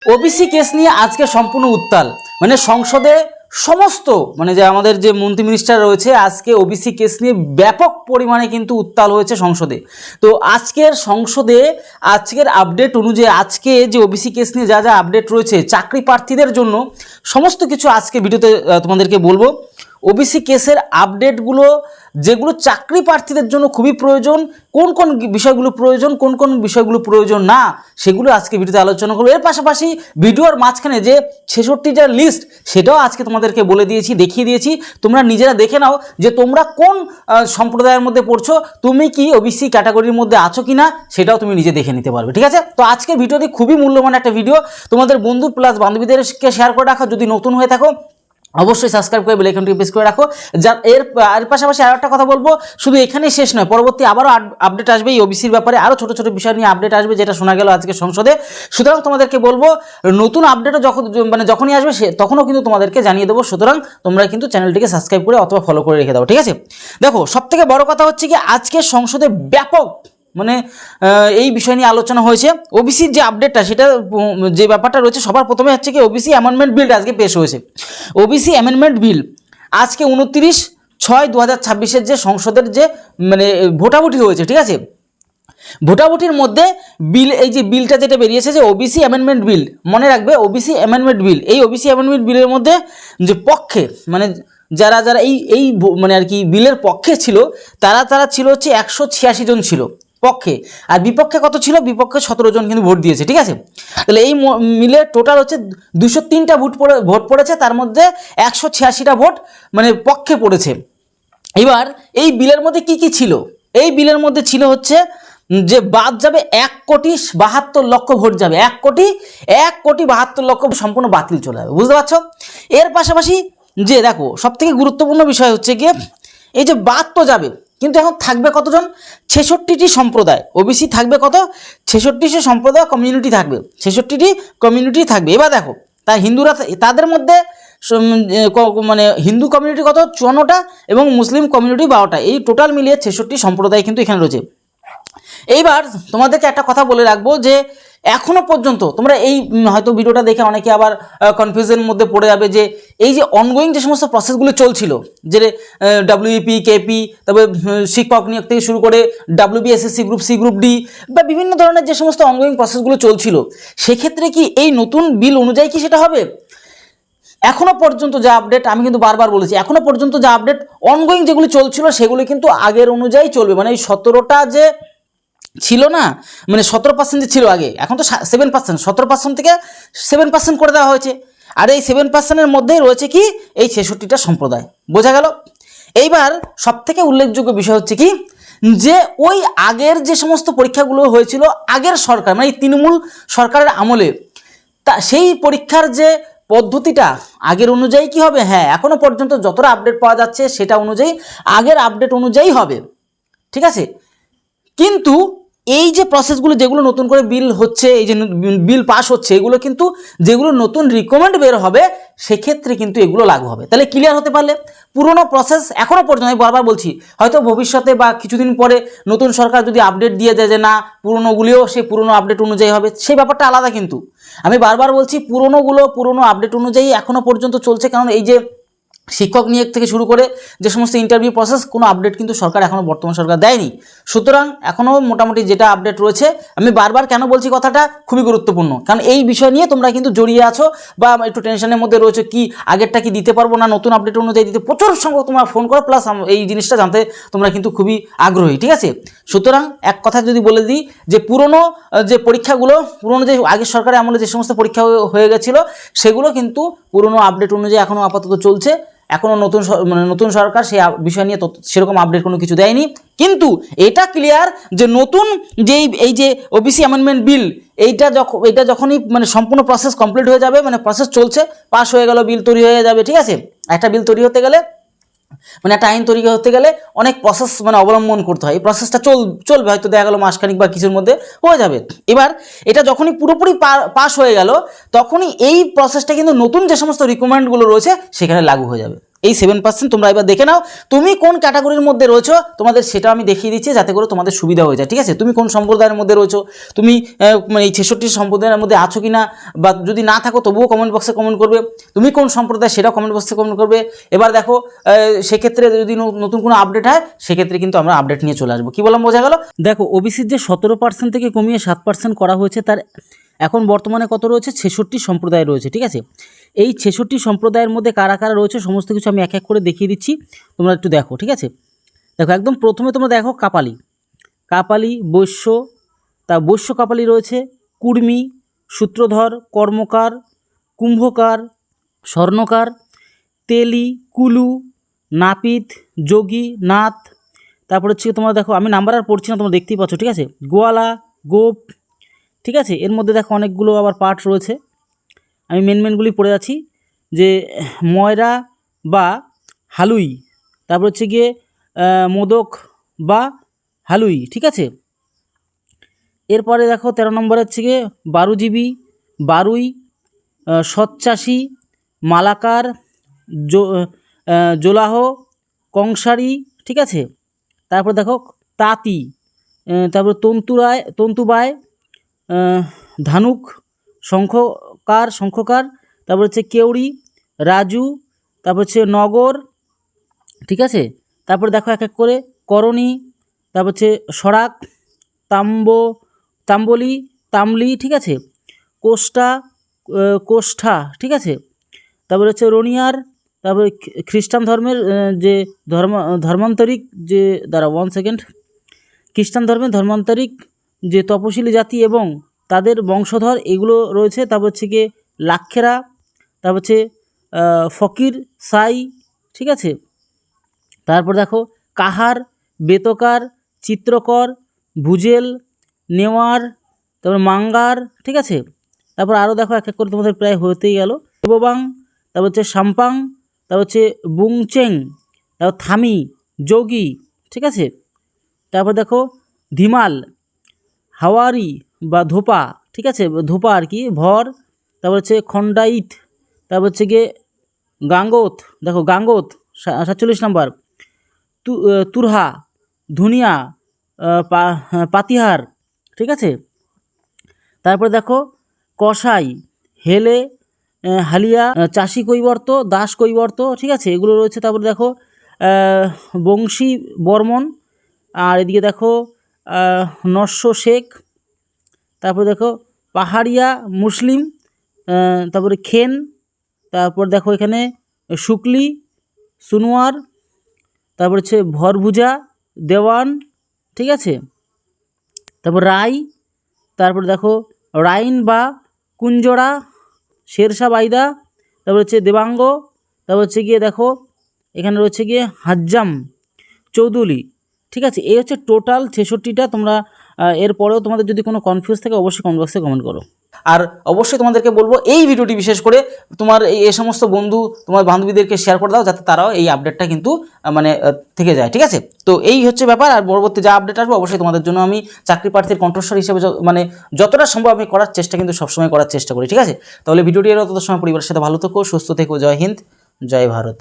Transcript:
OBC case নিয়ে আজকে সম্পূর্ণ উত্তাল, মানে সংসদে সমস্ত যে আমাদের যে মন্ত্রী মিনিস্টার রয়েছে আজকে ওবিসি কেস নিয়ে ব্যাপক পরিমাণে কিন্তু উত্তাল হয়েছে সংসদে। তো আজকের সংসদে আজকের আপডেট অনুযায়ী আজকে যে ওবিসি কেস নিয়ে যা যা আপডেট রয়েছে চাকরি প্রার্থীদের জন্য সমস্ত কিছু আজকে ভিডিওতে তোমাদেরকে বলবো। ওবিসি কেসের আপডেটগুলো যেগুলো চাকরি প্রার্থীদের জন্য খুবই প্রয়োজন, কোন কোন বিষয়গুলো প্রয়োজন, কোন কোন বিষয়গুলো প্রয়োজন না, সেগুলো আজকে ভিডিওতে আলোচনা করবো। এর পাশাপাশি ভিডিওর মাঝখানে যে 66টার লিস্ট সেটাও আজকে তোমাদেরকে বলে দিয়েছি, দেখিয়ে দিয়েছি। তোমরা নিজেরা দেখে নাও যে তোমরা কোন সম্প্রদায়ের মধ্যে পড়ছো, তুমি কি ওবিসি ক্যাটাগরির মধ্যে আছো কিনা সেটাও তুমি নিজে দেখে নিতে পারবে। ঠিক আছে, তো আজকের ভিডিওটি খুবই মূল্যবান একটা ভিডিও, তোমাদের বন্ধু প্লাস বান্ধবীদেরকে শেয়ার করে রাখো। যদি নতুন হয়ে থাকো অবশ্যই সাবস্ক্রাইব করে বেল আইকনটি প্রেস করে রাখো। যা এর পাশাপাশি আরও একটা কথা বলবো, শুধু এখানেই শেষ নয়, পরবর্তী আবারও আপডেট আসবে এই ওবিসির ব্যাপারে, আরও ছোটো ছোটো বিষয় নিয়ে আপডেট আসবে যেটা শোনা গেল আজকে সংসদে। সুতরাং তোমাদেরকে বলবো নতুন আপডেটও যখনই আসবে তখনও কিন্তু তোমাদেরকে জানিয়ে দেবো। সুতরাং তোমরা কিন্তু চ্যানেলটিকে সাবস্ক্রাইব করে অথবা ফলো করে রেখে দাও। ঠিক আছে, দেখো সবথেকে বড় কথা হচ্ছে কি আজকে সংসদে ব্যাপক এই বিষয় নিয়ে আলোচনা হয়েছে। ওবিসির যে আপডেটটা সেটা যে ব্যাপারটা রয়েছে সবার প্রথমে হচ্ছে কি ওবিসি অ্যামেন্ডমেন্ট বিল আজকে পেশ হয়েছে। ওবিসি অ্যামেন্ডমেন্ট বিল আজকে 29/6/2026 যে সংসদের যে ভোটাভুটি হয়েছে। ঠিক আছে, ভোটাভুটির মধ্যে এই যে বিলটা যেটা বেরিয়েছে যে ওবিসি অ্যামেন্ডমেন্ট বিল, মনে রাখবে ওবিসি অ্যামেন্ডমেন্ট বিল, এই ওবিসি অ্যামেন্ডমেন্ট বিলের মধ্যে যে পক্ষে যারা এই আর কি বিলের পক্ষে ছিল তারা ছিল হচ্ছে 186 জন ছিল পক্ষে, আর বিপক্ষে কত ছিল, বিপক্ষে 17 জন কিন্তু ভোট দিয়েছে। ঠিক আছে, তাহলে এই মিলে টোটাল হচ্ছে 203টা ভোট পড়েছে, তার মধ্যে 186টা ভোট পক্ষে পড়েছে। এবার এই বিলের মধ্যে কি কি ছিল, এই বিলের মধ্যে ছিল হচ্ছে যে বাদ যাবে 1,72,00,000 ভোট যাবে, 1,72,00,000 সম্পূর্ণ বাতিল চলে যাবে, বুঝতে পারছো। এর পাশাপাশি যে দেখো সবথেকে গুরুত্বপূর্ণ বিষয় হচ্ছে গিয়ে এই যে বাদ তো যাবে, কিন্তু এখন থাকবে কতজন, 66টি সম্প্রদায়। ওবিসি থাকবে কত, 66টি সম্প্রদায় কমিউনিটি থাকবে, 66টি কমিউনিটি থাকবে। এবার দেখো তার হিন্দুরা, তাদের মধ্যে হিন্দু কমিউনিটি কত 54টা এবং মুসলিম কমিউনিটি 12টা, এই টোটাল মিলিয়ে 66টি সম্প্রদায় কিন্তু এখানে রয়েছে। এইবার তোমাদেরকে একটা কথা বলে রাখবো যে এখনো পর্যন্ত তোমরা এই হয়তো ভিডিওটা দেখে অনেকে আবার কনফিউশনের মধ্যে পড়ে যাবে যে এই যে অনগোয়িং যে সমস্ত প্রসেসগুলো চলছিল, যে ডব্লিউপি কেপি, তবে শিক্ষক নিয়োগ থেকে শুরু করে WBSSC group C, group D বা বিভিন্ন ধরনের যে সমস্ত অনগোয়িং প্রসেসগুলো চলছিল, সেক্ষেত্রে কি এই নতুন বিল অনুযায়ী কি সেটা হবে? এখনো পর্যন্ত যা আপডেট, আমি কিন্তু বারবার বলেছি, এখনো পর্যন্ত যা আপডেট অনগোয়িং যেগুলো চলছিল সেগুলো কিন্তু আগের অনুযায়ী চলবে। এই 17টা যে ছিল না, 17% যে ছিল আগে, এখন তো 7%, 17% থেকে 7% করে দেওয়া হয়েছে। আর এই 7%-এর মধ্যেই রয়েছে কি এই 66টা সম্প্রদায়, বোঝা গেল। এইবার সবথেকে উল্লেখযোগ্য বিষয় হচ্ছে কি যে ওই আগের যে সমস্ত পরীক্ষাগুলো হয়েছিল আগের সরকার এই তৃণমূল সরকারের আমলে, তা সেই পরীক্ষার যে পদ্ধতিটা আগের অনুযায়ী কি হবে, হ্যাঁ এখনো পর্যন্ত যতটা আপডেট পাওয়া যাচ্ছে সেটা অনুযায়ী আগের আপডেট অনুযায়ী হবে। ঠিক আছে, কিন্তু এই যে প্রসেসগুলো যেগুলো নতুন করে বিল হচ্ছে, এই যে বিল পাস হচ্ছে, এগুলো কিন্তু যেগুলো নতুন রিকমেন্ড বের হবে সেক্ষেত্রে কিন্তু এগুলো লাগু হবে। তাহলে ক্লিয়ার হতে পারলে পুরনো প্রসেস এখনও পর্যন্ত, আমি বারবার বলছি, হয়তো ভবিষ্যতে বা কিছুদিন পরে নতুন সরকার যদি আপডেট দিয়ে দেয় যে না পুরনোগুলিও সেই পুরনো আপডেট অনুযায়ী হবে, সেই ব্যাপারটা আলাদা। কিন্তু আমি বারবার বলছি পুরনো আপডেট অনুযায়ী এখনও পর্যন্ত চলছে, কারণ এই যে শিক্ষক নিয়োগ থেকে শুরু করে যে সমস্ত ইন্টারভিউ প্রসেস, কোনো আপডেট কিন্তু সরকার এখনও বর্তমান সরকার দেয়নি। সুতরাং এখনও মোটামুটি যেটা আপডেট রয়েছে, আমি বারবার কেন বলছি কথাটা খুবই গুরুত্বপূর্ণ, কারণ এই বিষয় নিয়ে তোমরা কিন্তু জড়িয়ে আছো বা একটু টেনশনের মধ্যে রয়েছে, কি আগেরটা কি দিতে পারবো না, নতুন আপডেট অনুযায়ী দিতে প্রচুর সংখ্যক তোমরা ফোন করো, প্লাস এই জিনিসটা জানতে তোমরা কিন্তু খুবই আগ্রহী। ঠিক আছে, সুতরাং এক কথা যদি বলে দিই যে পুরনো যে পরীক্ষাগুলো, পুরনো যে আগের সরকারের আমলে যে সমস্ত পরীক্ষা হয়ে গেছিলো সেগুলো কিন্তু পুরনো আপডেট অনুযায়ী এখনও আপাতত চলছে। এখনও নতুন সরকার সেই বিষয় নিয়ে সেরকম আপডেট কোনো কিছু দেয়নি। কিন্তু এটা ক্লিয়ার যে নতুন এই যে ওবিসি অ্যামেন্ডমেন্ট বিল, এইটা যখনই সম্পূর্ণ প্রসেস কমপ্লিট হয়ে যাবে, প্রসেস চলছে, পাস হয়ে গেল, বিল তৈরি হয়ে যাবে। ঠিক আছে, একটা বিল তৈরি হতে গেলে একটা আইন তৈরি হতে গেলে অনেক প্রসেস অবলম্বন করতে হয়। এই প্রসেসটা চলবে, হয়তো দেখা গেল মাসখানিক বা কিছুর মধ্যে হয়ে যাবে। এবার এটা যখনই পুরোপুরি পাস হয়ে গেল তখনই এই প্রসেসটা কিন্তু নতুন যে সমস্ত রিকমেন্ডগুলো রয়েছে সেখানে লাগু হয়ে যাবে। এই 7% তোমরা এবার দেখে নাও তুমি কোন ক্যাটাগরির মধ্যে রয়েছো, তোমাদের সেটা আমি দেখিয়ে দিচ্ছি যাতে করে তোমাদের সুবিধা হয়ে যায়, ঠিক আছে। তুমি কোন সম্প্রদায়ের মধ্যে রয়েছো, তুমি এই 66 সম্প্রদায়ের মধ্যে আছো কি না, বা যদি না থাকো তবুও কমেন্ট বক্সে কমেন্ট করবে। তুমি কোন সম্প্রদায় সেটাও কমেন্ট বক্সে কমেন্ট করবে। এবার দেখো সেক্ষেত্রে যদি নতুন কোনো আপডেট হয় সেক্ষেত্রে কিন্তু আমরা আপডেট নিয়ে চলে আসবো। কী বললাম, বোঝা গেল? দেখো ওবিসির যে 17% থেকে কমিয়ে 7% করা হয়েছে, তার এখন বর্তমানে কত রয়েছে, 66 সম্প্রদায় রয়েছে, ঠিক আছে। এই 66 সম্প্রদায়ের মধ্যে কারা কারা রয়েছে সমস্ত কিছু আমি এক এক করে দেখিয়ে দিচ্ছি, তোমরা একটু দেখো, ঠিক আছে। দেখো একদম প্রথমে তোমরা দেখো কাপালি বৈশ্য, তা বৈশ্য কাপালি রয়েছে, কুর্মী, সূত্রধর, কর্মকার, কুম্ভকার, স্বর্ণকার, তেলি, কুলু, নাপিত, যোগী, নাথ। তারপর হচ্ছে তোমরা দেখো, আমি নাম্বার আর পড়ছি না, তোমরা দেখতেই পাচ্ছ, ঠিক আছে। গোয়ালা, গোপ, ঠিক আছে। এর মধ্যে দেখো অনেকগুলো আবার পার্ট রয়েছে, আমি মেনগুলি পড়ে যাচ্ছি, যে ময়রা বা হালুই, তারপর হচ্ছে গিয়ে মোদক বা হালুই, ঠিক আছে। এরপরে দেখো 13 নম্বর হচ্ছে গিয়ে বারুজীবী, বারুই, সৎচাষী, মালাকার, জোলাহ, কংসারী, ঠিক আছে। তারপর দেখো তাঁতি, তারপর তন্তুবায়, ধানুক, শঙ্খকার, তারপর হচ্ছে কেউড়ি, রাজু, তারপর হচ্ছে নগর, ঠিক আছে। তারপর দেখো এক এক করে করণী, তারপর হচ্ছে সরাক, তাম্বলি, তামলি, ঠিক আছে। কোষ্ঠা, ঠিক আছে। তারপর হচ্ছে রনিয়ার, তারপরে খ্রিস্টান ধর্মের যে ধর্মান্তরিক যে খ্রিস্টান ধর্মের ধর্মান্তরিক যে তপশিলি জাতি এবং তাদের বংশধর এগুলো রয়েছে। তারপর হচ্ছে গিয়ে লাক্ষেরা, তারপর হচ্ছে ফকির সাই, ঠিক আছে। তারপর দেখো কাহার, বেতকার, চিত্রকর, ভুজেল, নেওয়ার, তারপর মাঙ্গার, ঠিক আছে। তারপর আরও দেখো এক এক করে তোমাদের প্রায় হতেই গেল। দেববাং, তারপর হচ্ছে সাম্পাং, তারপর হচ্ছে বুংচেং, তারপর থামি, যোগী, ঠিক আছে। তারপর দেখো ধিমাল, হাওয়ারি বা ধোপা, ঠিক আছে, ধোপা আর কি, ভর, তারপর হচ্ছে খণ্ডাইত, তারপর হচ্ছে গিয়ে গাঙ্গোত, দেখো গাঙ্গোত 47 নম্বর, তুরহা, ধুনিয়া, পাতিহার, ঠিক আছে। তারপর দেখো কসাই, হেলে, হালিয়া, চাষি কৈবর্ত, দাস কৈবর্ত, ঠিক আছে, এগুলো রয়েছে। তারপর দেখো বংশী বর্মন, আর এদিকে দেখো নস্য শেখ, তারপর দেখো পাহাড়িয়া মুসলিম, তারপরে খেন, তারপর দেখো এখানে শুক্লি, সুনোয়ার, তারপর হচ্ছে ভরভুজা, দেওয়ান, ঠিক আছে। তারপর রাই, তারপর দেখো রাইন বা কুঞ্জরা, শেরশাহ বাইদা, তারপর হচ্ছে দেবাঙ্গ, তারপর হচ্ছে গিয়ে দেখো এখানে রয়েছে গিয়ে হাজ্জাম চৌধুরী, ঠিক আছে। এই হচ্ছে টোটাল 66টা। তোমরা এরপরেও তোমাদের যদি কোনো কনফিউজ থাকে অবশ্যই কমেন্ট বক্সে কমেন্ট করো। আর অবশ্যই তোমাদেরকে বলবো এই ভিডিওটি বিশেষ করে তোমার এই সমস্ত বন্ধু, তোমার বান্ধবীদেরকে শেয়ার করে দাও, যাতে তারাও এই আপডেটটা কিন্তু মানে থেকে যায়, ঠিক আছে। তো এই হচ্ছে ব্যাপার। আর পরবর্তী যা আপডেট আসবে অবশ্যই তোমাদের জন্য আমি চাকরি প্রার্থীর কণ্ঠস্বর হিসেবে মানে যতটা সম্ভব আমি করার চেষ্টা, কিন্তু সবসময় করার চেষ্টা করি, ঠিক আছে। তাহলে ভিডিওটি এর তত সময় পরিবারের সাথে ভালো থেকো, সুস্থ থেকো। জয় হিন্দ, জয় ভারত।